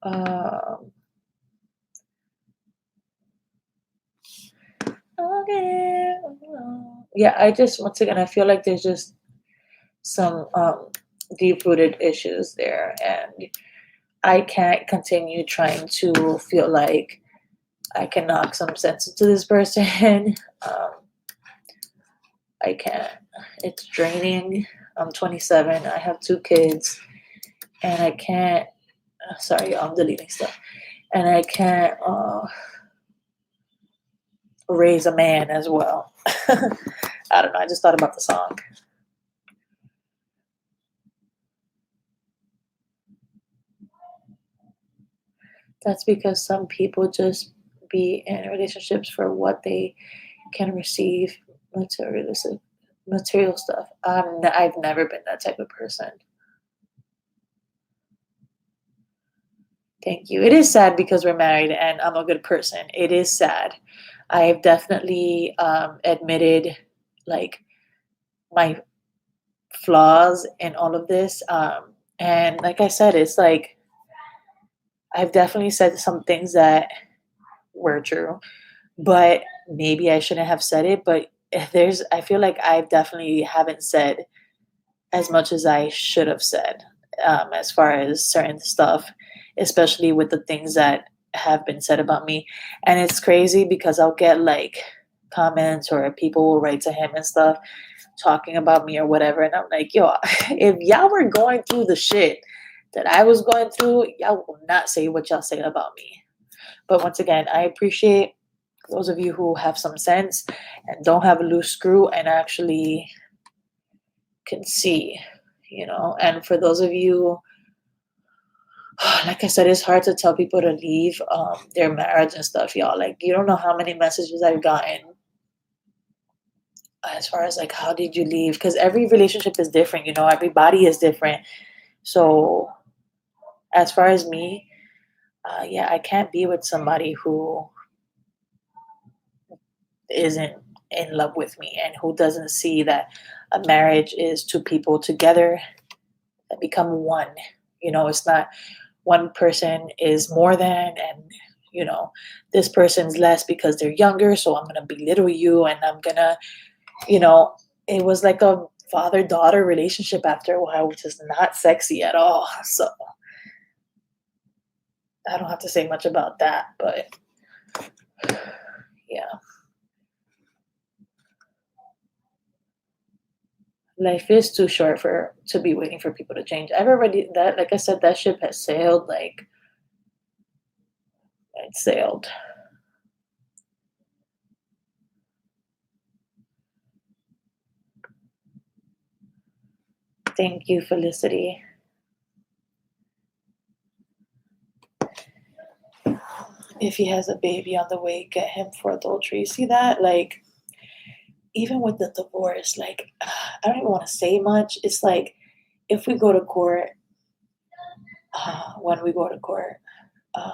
Um, okay. Yeah, I just once again I feel like there's just some deep rooted issues there, and I can't continue trying to feel like I can knock some sense into this person. um, I can't. It's draining. I'm 27. I have two kids, and I can't. Sorry, I'm deleting stuff, and I can't raise a man as well. I don't know. I just thought about the song. That's because some people just be in relationships for what they can receive, materialistic, material stuff. I've never been that type of person. Thank you. It is sad because we're married and I'm a good person. It is sad. I've definitely admitted like my flaws in all of this. And like I said, it's like I've definitely said some things that were true, but maybe I shouldn't have said it. But I feel like I definitely haven't said as much as I should have said, as far as certain stuff, especially with the things that have been said about me. And it's crazy because I'll get like comments or people will write to him and stuff talking about me or whatever. And I'm like, yo, if y'all were going through the shit that I was going through, y'all will not say what y'all say about me. But once again, I appreciate those of you who have some sense and don't have a loose screw and actually can see, and for those of you, like I said, it's hard to tell people to leave their marriage and stuff, y'all. Like, you don't know how many messages I've gotten as far as like, how did you leave? Because every relationship is different, everybody is different. So, as far as me, yeah, I can't be with somebody who isn't in love with me and who doesn't see that a marriage is two people together that become one. It's not one person is more than, and you know this person's less because they're younger, so I'm gonna belittle you, and I'm gonna, you know it was like a father daughter relationship after a while, which is not sexy at all. So I don't have to say much about that, but yeah, life is too short for to be waiting for people to change. I've already, that, like I said, that ship has sailed. Like, it sailed. Thank you, Felicity. If he has a baby on the way, get him for adultery. See that? Like, even with the divorce, like, I don't even want to say much. It's like, if we go to court, when we go to court,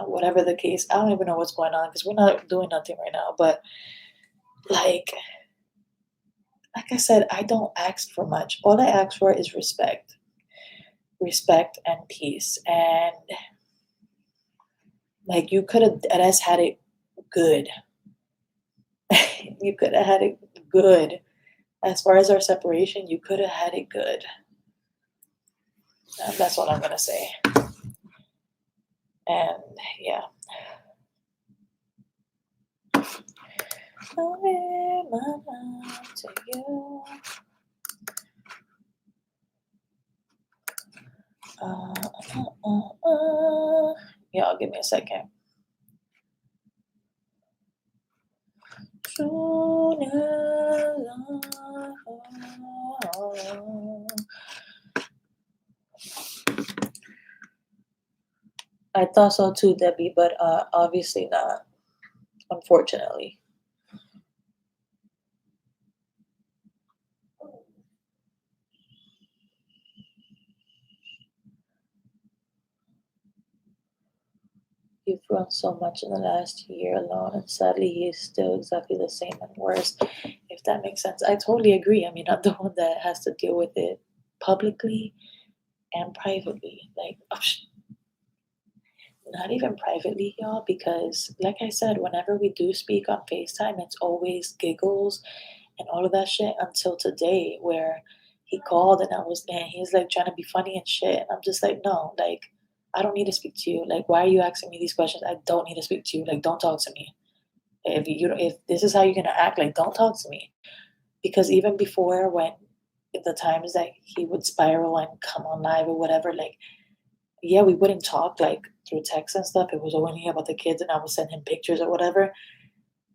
whatever the case, I don't even know what's going on because we're not doing nothing right now. But like, like I said, I don't ask for much. All I ask for is respect and peace. And like, you could have us had it good. You could have had it good. As far as our separation, you could have had it good. And that's what I'm gonna say. And yeah. I'll give my love to you. Uh, Y'all, give me a second. Soon as I thought so too, Debbie, but obviously not, unfortunately. You've grown so much in the last year alone, and sadly, he is still exactly the same and worse. If that makes sense, I totally agree. I mean, I'm the one that has to deal with it publicly and privately. Like, Not even privately, y'all, because like I said, whenever we do speak on FaceTime, it's always giggles and all of that shit until today where he called and he's like trying to be funny and shit. And I'm just like, no, like I don't need to speak to you. Like, why are you asking me these questions? I don't need to speak to you. Like, don't talk to me. If this is how you're gonna act, like don't talk to me. Because even before when the times that he would spiral and come on live or whatever, like yeah, we wouldn't talk like through text and stuff. It was only about the kids and I would send him pictures or whatever.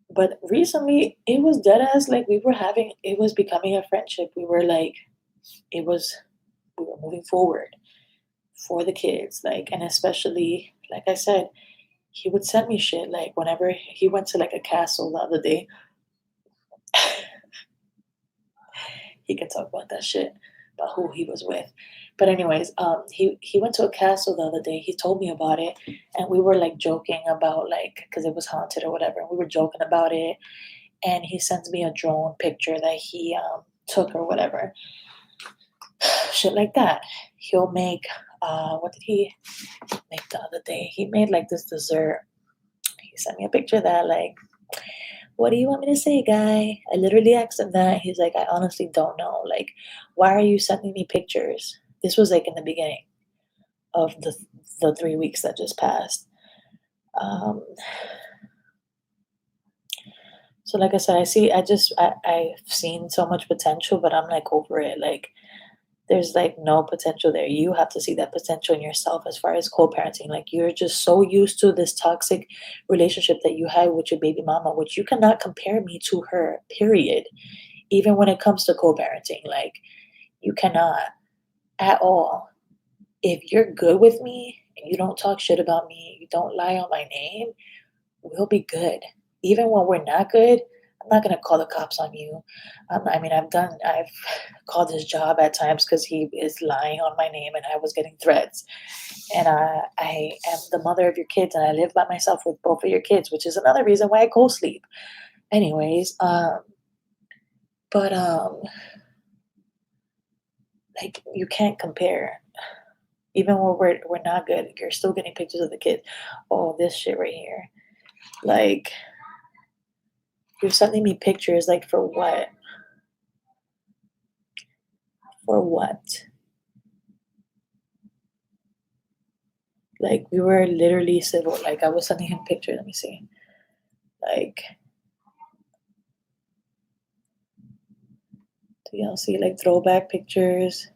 But recently it was dead ass like it was becoming a friendship. It was we were moving forward for the kids. Like and especially like I said, he would send me shit like whenever he went to like a castle the other day. He can talk about that shit about who he was with. But anyways, he went to a castle the other day. He told me about it, and we were like joking about like because it was haunted or whatever. And we were joking about it, and he sends me a drone picture that he took or whatever, shit like that. He'll make what did he make the other day? He made like this dessert. He sent me a picture of that like what do you want me to say, guy? I literally asked him that. He's like, I honestly don't know. Like, why are you sending me pictures? This was like in the beginning of the 3 weeks that just passed. Um, so like I said, I've seen so much potential, but I'm like over it. Like there's like no potential there. You have to see that potential in yourself as far as co-parenting. Like you're just so used to this toxic relationship that you had with your baby mama, which you cannot compare me to her, period. Even when it comes to co-parenting, like you cannot at all. If you're good with me and you don't talk shit about me, you don't lie on my name, we'll be good. Even when we're not good, I'm not gonna call the cops on you. I mean, I've called his job at times because he is lying on my name and I was getting threats. And I am the mother of your kids and I live by myself with both of your kids, which is another reason why I co-sleep. Anyways, but like you can't compare. Even when we're not good, you're still getting pictures of the kids. Oh, this shit right here. Like you're sending me pictures like for what? For what? Like we were literally civil. Like I was sending him pictures. Let me see. Like do y'all see like throwback pictures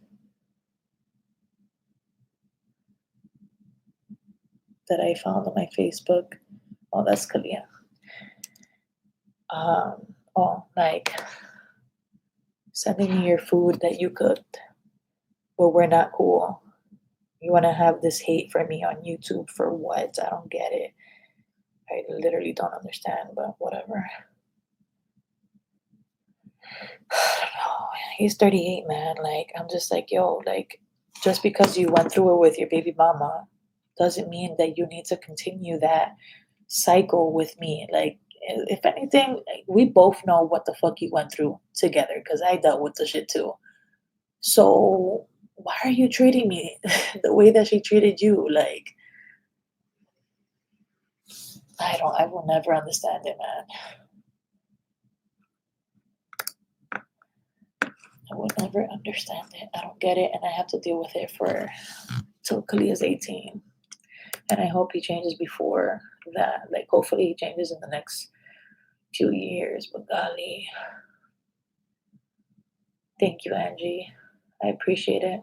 that I found on my Facebook? Oh, that's Kalia. Like sending me your food that you cooked, but we're not cool. You want to have this hate for me on YouTube for what? I don't get it. I literally don't understand, but whatever. No, he's 38, man. Like, I'm just like, yo, like, just because you went through it with your baby mama doesn't mean that you need to continue that cycle with me. Like, if anything, like, we both know what the fuck you went through together because I dealt with the shit too. So, why are you treating me the way that she treated you? Like, I will never understand it, man. I will never understand it. I don't get it, and I have to deal with it for till Kalia's 18. And I hope he changes before that. Like, hopefully, he changes in the next few years. But golly, thank you, Angie. I appreciate it.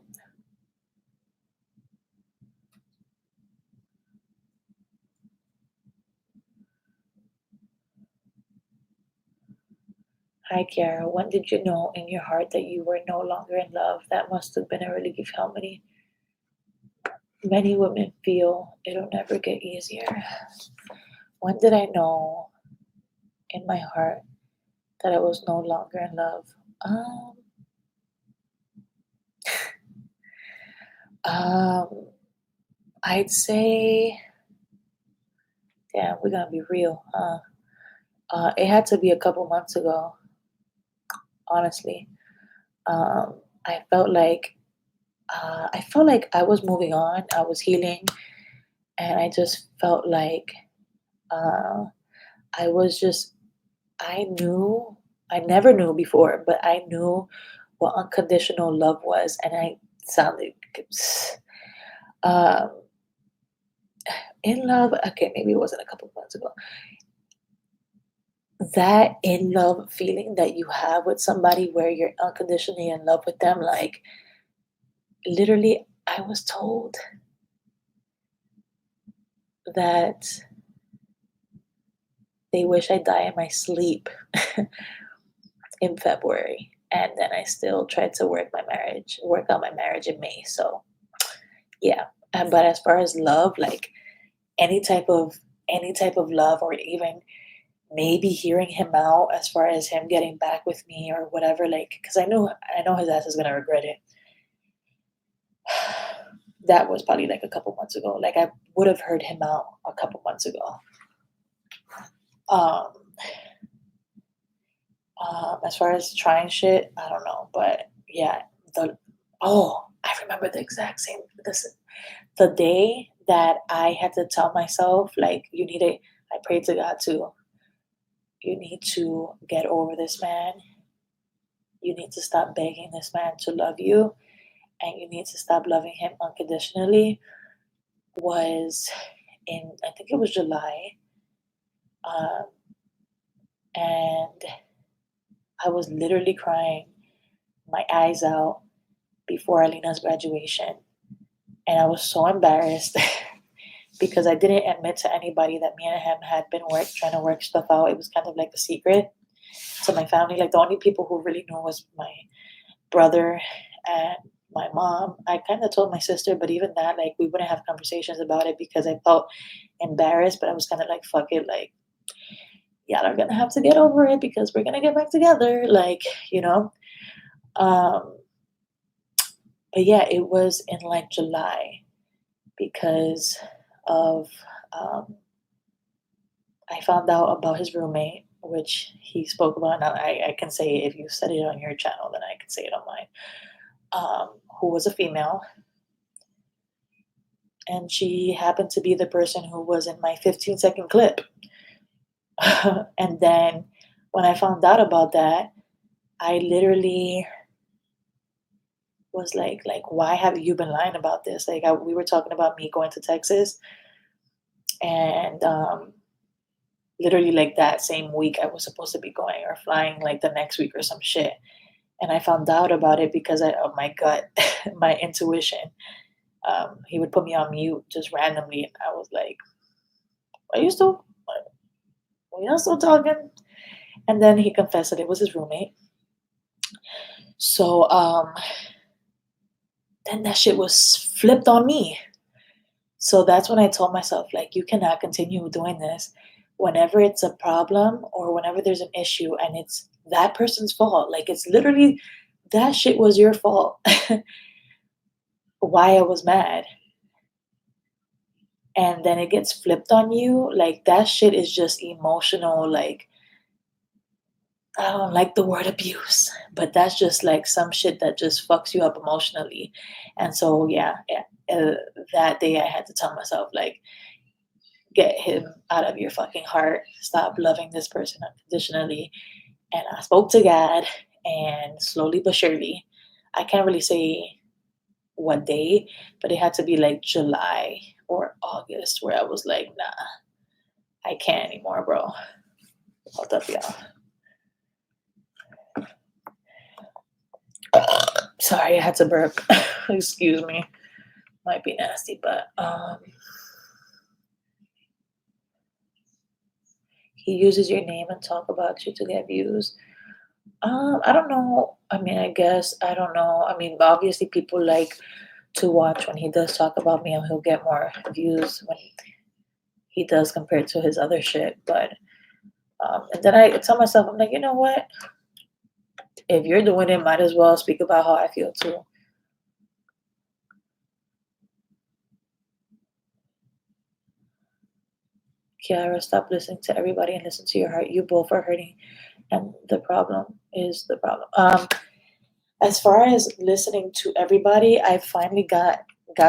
Hi, Kiara. When did you know in your heart that you were no longer in love? That must have been a relief. How many women feel it'll never get easier? When did I know in my heart that I was no longer in love? Um, um, I'd say, yeah, we're gonna be real, huh? It had to be a couple months ago, honestly. Um, I felt like I felt like I was moving on. I was healing, And I just felt like uh, I was just, I knew, I never knew before, but I knew what unconditional love was. And I sounded um, in love. Okay, maybe it wasn't a couple of months ago. That in love feeling that you have with somebody where you're unconditionally in love with them, like literally, I was told that they wish I die in my sleep in February. And then I still tried to work out my marriage in May. So yeah. But as far as love, like any type of any type of love, or even maybe hearing him out as far as him getting back with me or whatever, like because I know his ass is gonna regret it. That was probably like a couple months ago. Like I would have heard him out a couple months ago. Um, as far as trying shit, I don't know, but yeah, the I remember the exact same. The day that I had to tell myself, like, you need to, I prayed to God too. You need to get over this man. You need to stop begging this man to love you, and you need to stop loving him unconditionally. Was in, I think it was July, um, and I was literally crying my eyes out before Alina's graduation. And I was so embarrassed because I didn't admit to anybody that me and him had been trying to work stuff out. It was kind of like a secret to my family. Like the only people who really knew was my brother and my mom. I kind of told my sister, but even that, like, we wouldn't have conversations about it because I felt embarrassed. But I was kind of like, fuck it, like, y'all are gonna have to get over it because we're gonna get back together, like, you know. Um, but yeah, it was in like July because of um, I found out about his roommate, which he spoke about. Now I can say it, if you said it on your channel, then I can say it on mine. Who was a female, and she happened to be the person who was in my 15-second clip. And then when I found out about that, I literally was like, why have you been lying about this? Like, we were talking about me going to Texas, and literally like that same week I was supposed to be going, or flying like the next week or some shit. And I found out about it because of my gut, my intuition. He would put me on mute just randomly, and I was like, "Are you still? Are you still talking?" And then he confessed that it was his roommate. So then that shit was flipped on me. So that's when I told myself, like, you cannot continue doing this. Whenever it's a problem or whenever there's an issue and it's that person's fault, like it's literally that shit was your fault. Why I was mad. And then it gets flipped on you, like that shit is just emotional, like I don't like the word abuse, but that's just like some shit that just fucks you up emotionally. And so yeah, that day I had to tell myself, like, get him out of your fucking heart, stop loving this person unconditionally. And I spoke to God, and slowly but surely, I can't really say what day, but it had to be like July or August where I was like, nah, I can't anymore, bro. Hold up, y'all. Sorry, I had to burp. Excuse me. Might be nasty, but he uses your name and talk about you to get views. I don't know. I mean, I guess I don't know. I mean, obviously, people like to watch when he does talk about me, and he'll get more views when he does compared to his other shit. But and then I tell myself, I'm like, you know what? If you're doing it, might as well speak about how I feel too. Kiara, stop listening to everybody and listen to your heart. You both are hurting, and the problem is the problem. As far as listening to everybody, I finally got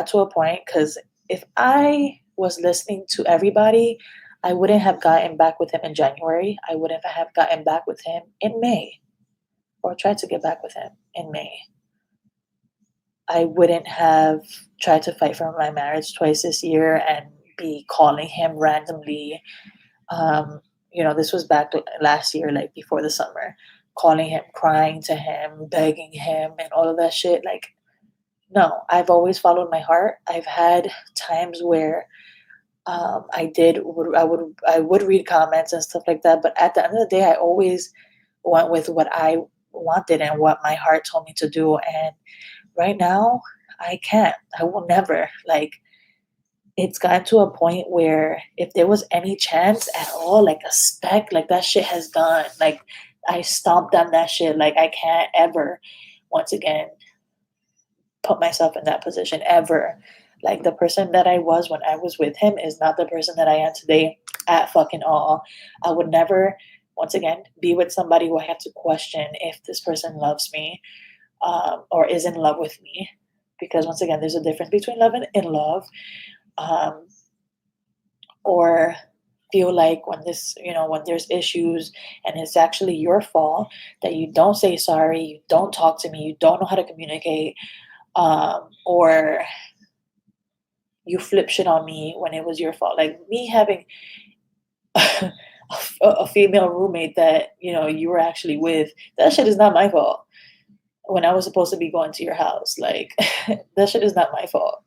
to a point because if I was listening to everybody, I wouldn't have gotten back with him in January. I wouldn't have gotten back with him in May, or tried to get back with him in May. I wouldn't have tried to fight for my marriage twice this year and be calling him randomly. Um, this was back last year, like before the summer, calling him, crying to him, begging him, and all of that shit. Like, no, I've always followed my heart. I've had times where I would read comments and stuff like that, but at the end of the day, I always went with what I wanted and what my heart told me to do. And right now, I can't. I will never. Like, it's gotten to a point where if there was any chance at all, like a speck, like that shit has gone. Like, I stomped on that shit. Like, I can't ever once again put myself in that position ever. Like, the person that I was when I was with him is not the person that I am today at fucking all. I would never, once again, be with somebody who I have to question if this person loves me, or is in love with me. Because once again, there's a difference between love and in love. Um, or feel like when there's issues and it's actually your fault, that you don't say sorry, you don't talk to me, you don't know how to communicate, or you flip shit on me when it was your fault. Like me having a female roommate that you were actually with, that shit is not my fault. When I was supposed to be going to your house, like that shit is not my fault.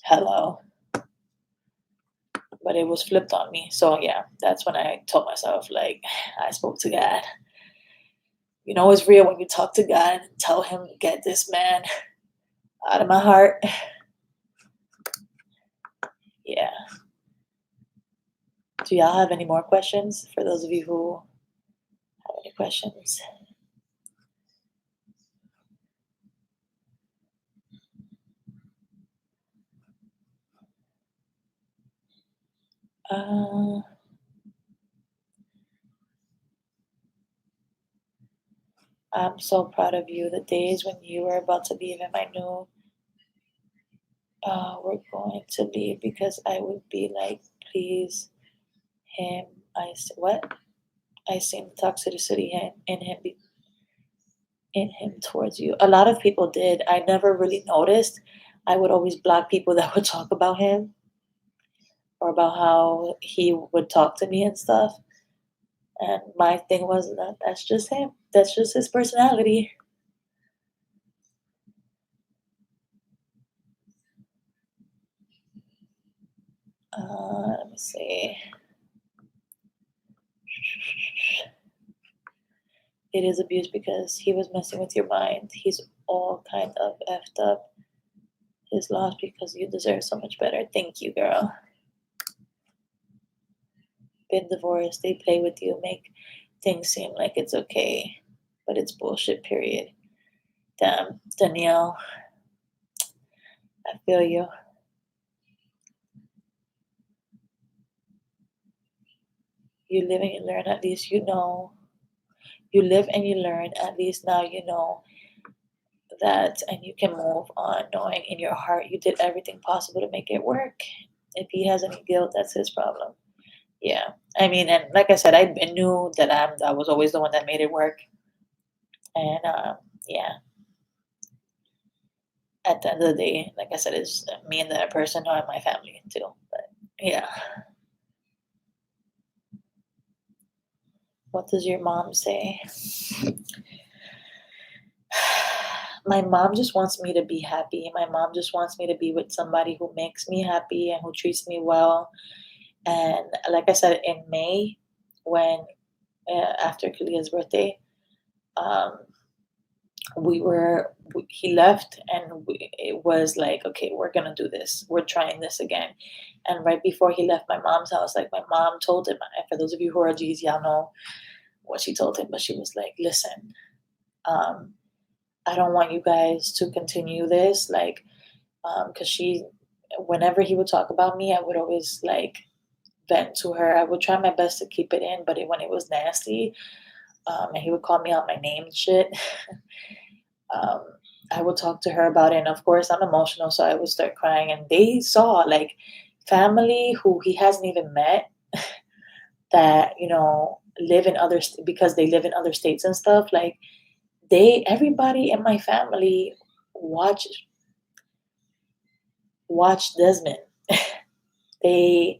Hello. But it was flipped on me. So yeah, that's when I told myself, like, I spoke to God. It's real when you talk to God and tell him, get this man out of my heart. Yeah. Do y'all have any more questions? For those of you who have any questions. Uh, I'm so proud of you. The days when you were about to leave him, I knew we're going to leave, because I would be like, please, him. What? I seen the toxicity in him towards you. A lot of people did. I never really noticed. I would always block people that would talk about him, or about how he would talk to me and stuff. And my thing was that that's just him. That's just his personality. Let me see. It is abuse because he was messing with your mind. He's all kind of effed up. His loss because you deserve so much better. Thank you, girl. Been divorced. They play with you, make things seem like it's okay, but it's bullshit, period. Damn, Danielle, I feel you. You live and you learn. At least you know. You live and you learn. At least now you know that, and you can move on knowing in your heart you did everything possible to make it work. If he has any guilt, that's his problem. Yeah. I mean, and like I said, I knew that I was always the one that made it work. And yeah, at the end of the day, like I said, it's me and that person and my family too. But yeah. What does your mom say? My mom just wants me to be happy. My mom just wants me to be with somebody who makes me happy and who treats me well. And like I said, in May, when after Kalia's birthday, um, he left, and it was like, okay, we're gonna do this. We're trying this again. And right before he left my mom's house, like my mom told him, and for those of you who are G's, y'all know what she told him, but she was like, listen, um, I don't want you guys to continue this, like, because whenever he would talk about me, I would always like vent to her. I would try my best to keep it in, but when it was nasty, and he would call me out my name and shit, um, I would talk to her about it, and of course, I'm emotional, so I would start crying, and they saw, like, family who he hasn't even met that, live in because they live in other states and stuff, like, everybody in my family watch watch Desmond. They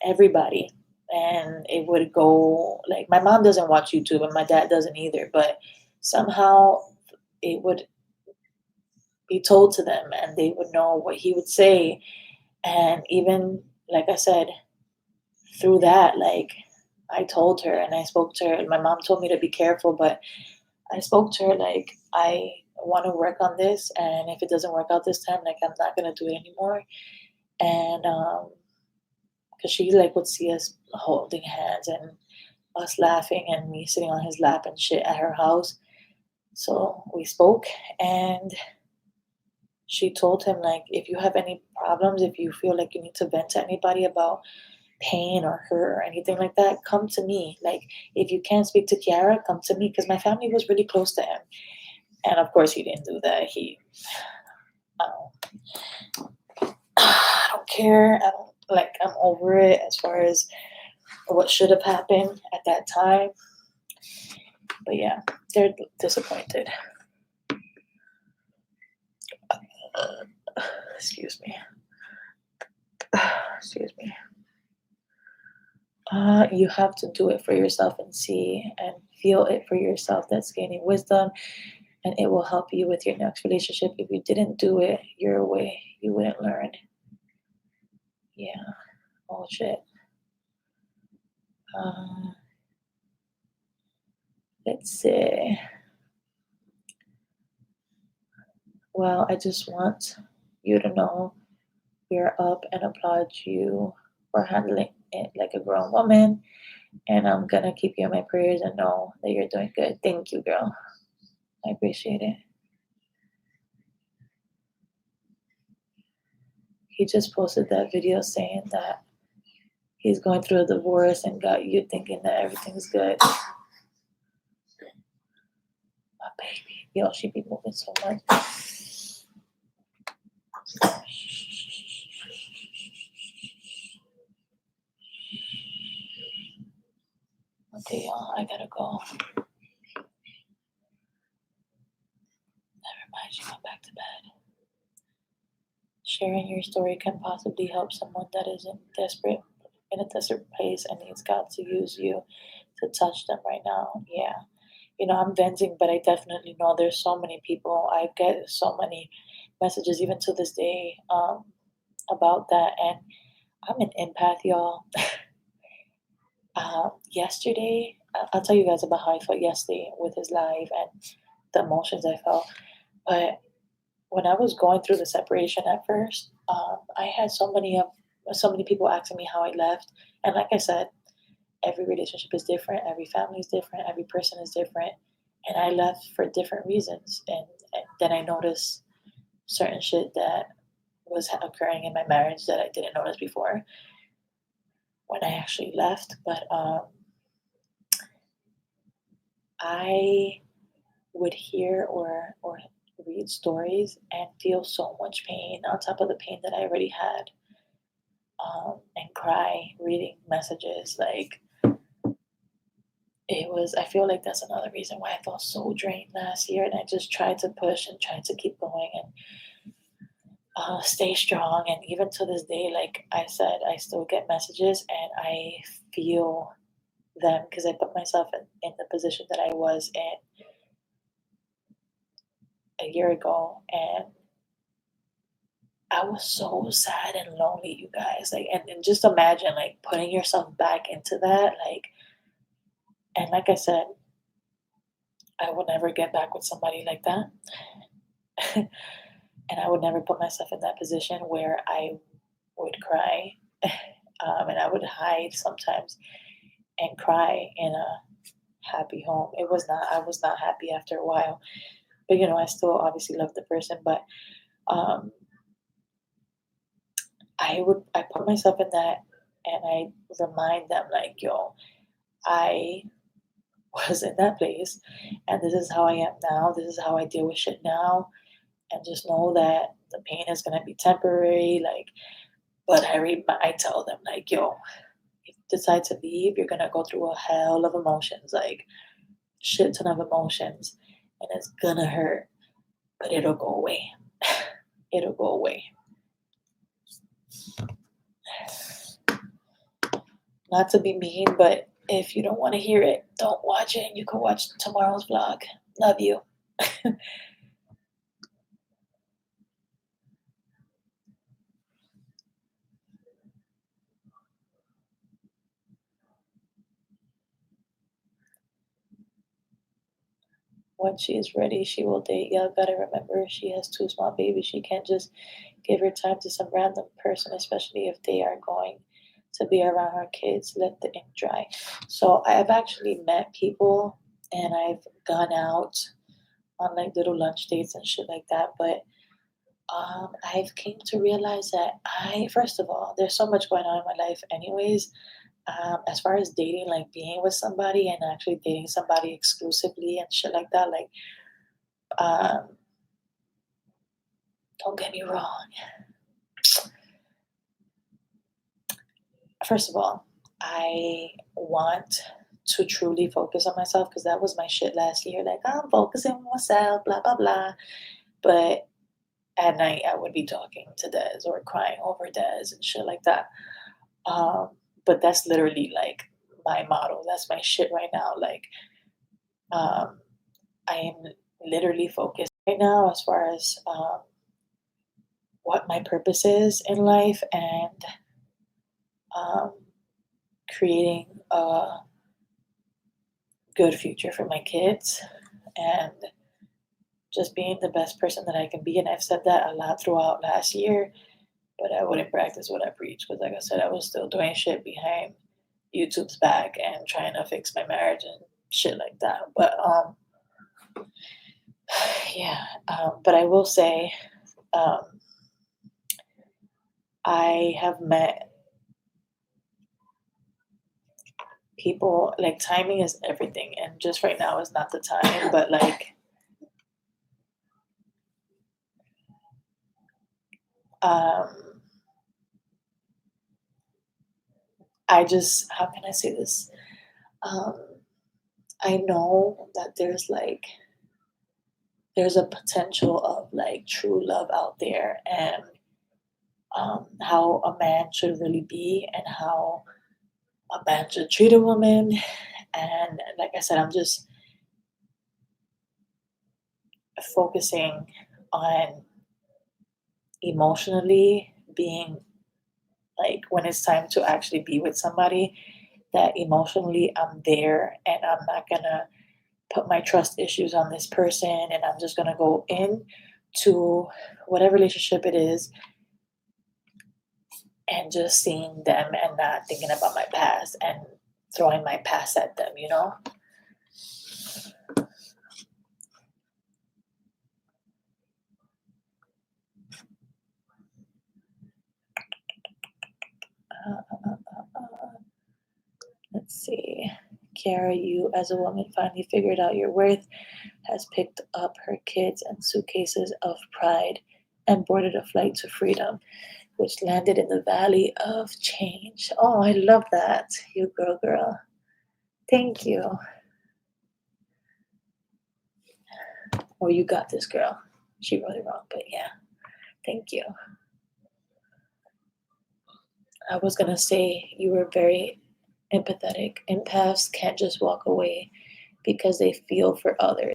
Everybody, and it would go like, my mom doesn't watch YouTube and my dad doesn't either, but somehow it would be told to them and they would know what he would say. And even, like I said, through that, like, I told her and I spoke to her, and my mom told me to be careful, but I spoke to her like, I want to work on this, and if it doesn't work out this time, like, I'm not gonna do it anymore. And because she, like, would see us holding hands and us laughing and me sitting on his lap and shit at her house. So we spoke, and she told him, like, if you have any problems, if you feel like you need to vent to anybody about pain or hurt or anything like that, come to me. Like, if you can't speak to Kiara, come to me, because my family was really close to him. And of course, he didn't do that. I I don't care. I don't like. I'm over it as far as what should have happened at that time. But yeah, they're disappointed. Excuse me. Excuse me. You have to do it for yourself and see and feel it for yourself. That's gaining wisdom, and it will help you with your next relationship. If you didn't do it your way, you wouldn't learn. Yeah. Oh shit. Uh, let's see. Well, I just want you to know we're up and applaud you for handling it like a grown woman. And I'm gonna keep you in my prayers and know that you're doing good. Thank you, girl. I appreciate it. He just posted that video saying that he's going through a divorce and got you thinking that everything's good. My baby. Yo, she be moving so much. Okay, y'all, I gotta go. Never mind, she went back to bed. Sharing your story can possibly help someone that is in a desperate place and needs God to use you to touch them right now. Yeah. I'm venting, but I definitely know there's so many people. I get so many messages, even to this day, about that. And I'm an empath, y'all. Yesterday, I'll tell you guys about how I felt yesterday with his life and the emotions I felt. But when I was going through the separation at first, I had so many people asking me how I left. And like I said, every relationship is different, every family is different, every person is different. And I left for different reasons. And then I noticed certain shit that was occurring in my marriage that I didn't notice before when I actually left. But I would hear or read stories and feel so much pain on top of the pain that I already had, and cry reading messages. Like, I feel like that's another reason why I felt so drained last year. And I just tried to push and tried to keep going and stay strong. And even to this day, like I said, I still get messages and I feel them because I put myself in the position that I was in a year ago. And I was so sad and lonely, you guys. Like, and just imagine, like, putting yourself back into that. Like, and like I said, I would never get back with somebody like that. And I would never put myself in that position where I would cry. And I would hide sometimes and cry in a happy home. I was not happy after a while. But, I still obviously love the person. But um, I put myself in that and I remind them, like, yo, I was in that place, and this is how I am now. This is how I deal with shit now, and just know that the pain is gonna be temporary. Like, but I tell them like, yo, if you decide to leave, you're gonna go through a hell of emotions, like shit ton of emotions, and it's gonna hurt, but it'll go away. It'll go away. Not to be mean, but if you don't want to hear it, don't watch it. You can watch tomorrow's vlog. Love you. When she is ready, she will date. Y'all gotta remember, she has two small babies. She can't just give her time to some random person, especially if they are going to be around her kids. Let the ink dry. So I have actually met people and I've gone out on like little lunch dates and shit like that. But I've came to realize that first of all, there's so much going on in my life, anyways. As far as dating, like being with somebody and actually dating somebody exclusively and shit like that, like, um, don't get me wrong. First of all, I want to truly focus on myself because that was my shit last year. Like, I'm focusing on myself, blah, blah, blah. But at night, I would be talking to Des or crying over Des and shit like that. Um, but that's literally like my motto. That's my shit right now. Like, um, I am literally focused right now as far as what my purpose is in life and um, creating a good future for my kids and just being the best person that I can be. And I've said that a lot throughout last year, but I wouldn't practice what I preach because, like I said, I was still doing shit behind YouTube's back and trying to fix my marriage and shit like that. But yeah, but I will say, um, I have met people like timing is everything, and just right now is not the time. But like, um, I just how can I say this? Um, I know that there's a potential of like true love out there, and how a man should really be, and how a man should treat a woman. And like I said, I'm just focusing on emotionally being like when it's time to actually be with somebody, that emotionally I'm there and I'm not gonna put my trust issues on this person and I'm just gonna go in to whatever relationship it is and just seeing them and not thinking about my past and throwing my past at them, you know? Let's see. Kiara, you as a woman finally figured out your worth, has picked up her kids and suitcases of pride, and boarded a flight to freedom, which landed in the Valley of Change. Oh, I love that. You girl. Thank you. Or you got this, girl. She wrote it wrong, but yeah. Thank you. I was gonna say you were very empathetic. Empaths can't just walk away because they feel for others.